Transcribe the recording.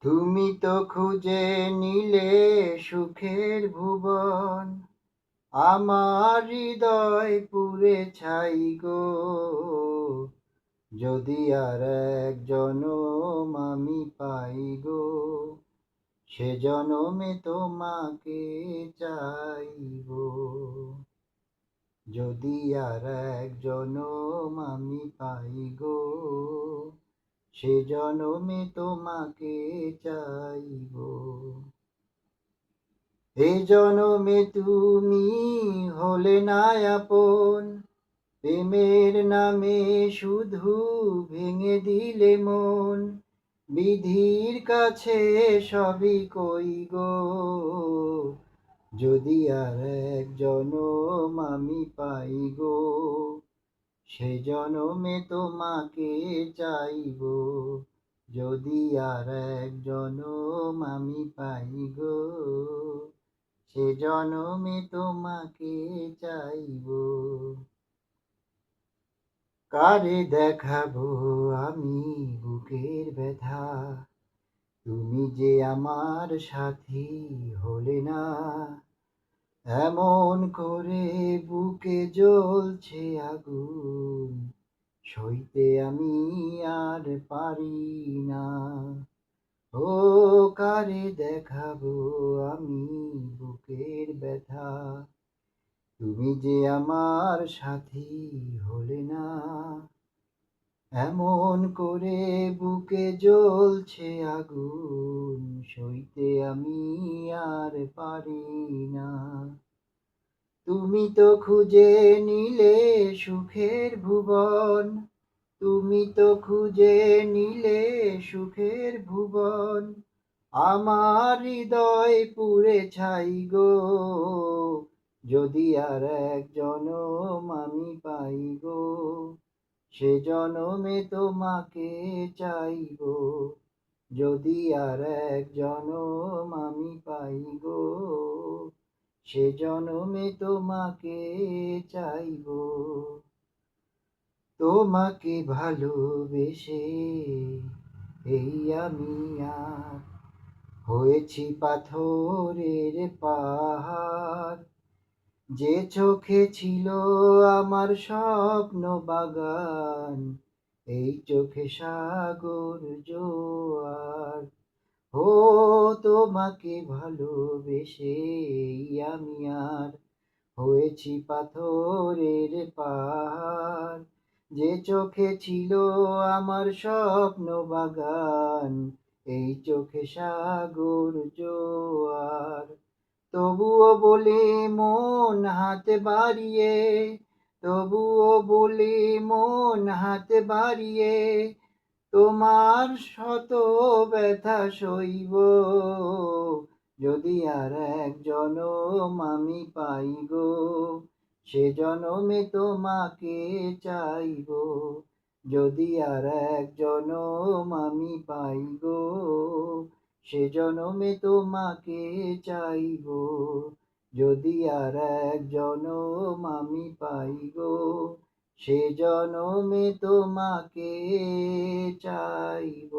তুমি তো খুঁজে নিলে সুখের ভুবন, আমার হৃদয় পুড়ে ছাই গো। যদি আর এক জনম আমি পাই গো, সে জনমে তোমাকে চাইব। যদি আর এক জনম আমি পাই গো, সে জনমে তোমাকে চাইব। এ জনমে তুমি হলে না আপন, প্রেমের নামে শুধু ভেঙে দিলে মন। বিধির কাছে সবই কই গো, যদি আর এক জনম আমি পাই গো, সে জনমে তোমাকে চাইব। যদি আর এক জনম আমি পাই গো, সে জনমে তোমাকে চাইব। কারে দেখাবো আমি বুকের ব্যথা, তুমি যে আমার সাথী হলে না। এমন করে বুকে জ্বলছে আগুন, সইতে আমি আর পারি না। ও কারে দেখাবো আমি বুকের ব্যথা, তুমি যে আমার সাথী হলে না। এমন করে বুকে জ্বলছে আগুন, সইতে আমি আর পারি না। তুমি তো খুঁজে নিলে সুখের ভুবন, তুমি তো খুঁজে নিলে সুখের ভুবন, আমার হৃদয় পুড়ে ছাই গো। যদি আর এক জনম আমি পাই গো, সে জনমে তোমাকে চাইব। যদি আর এক জনম আমি পাই গো, সে জনমে তোমাকে চাইব। তোমাকে ভালোবেসে এই আমি আর হয়েছি পাথরের পাহাড়। যে চোখে ছিল আমার স্বপ্ন বাগান, এই চোখে সাগর জোয়ার। ও তোমাকে ভালোবেসে আমি আর হয়েছি পাথরের পাহাড়। যে চোখে ছিল আমার স্বপ্ন বাগান, এই চোখে সাগর জোয়ার। তবুও বলি মন হাতে বাড়িয়ে, তবুও বলি মন হাতে বাড়িয়ে, তোমার শত ব্যথা সইব। যদি আর এক জনম আমি পাই গো, সে জনমে তোমাকে চাইব। যদি আর এক জনম আমি পাই গো, সে জনমে তোমাকে চাইব। যদি আর এক জনম আমি পাই গো, সে জনমে তোমাকে চাইব।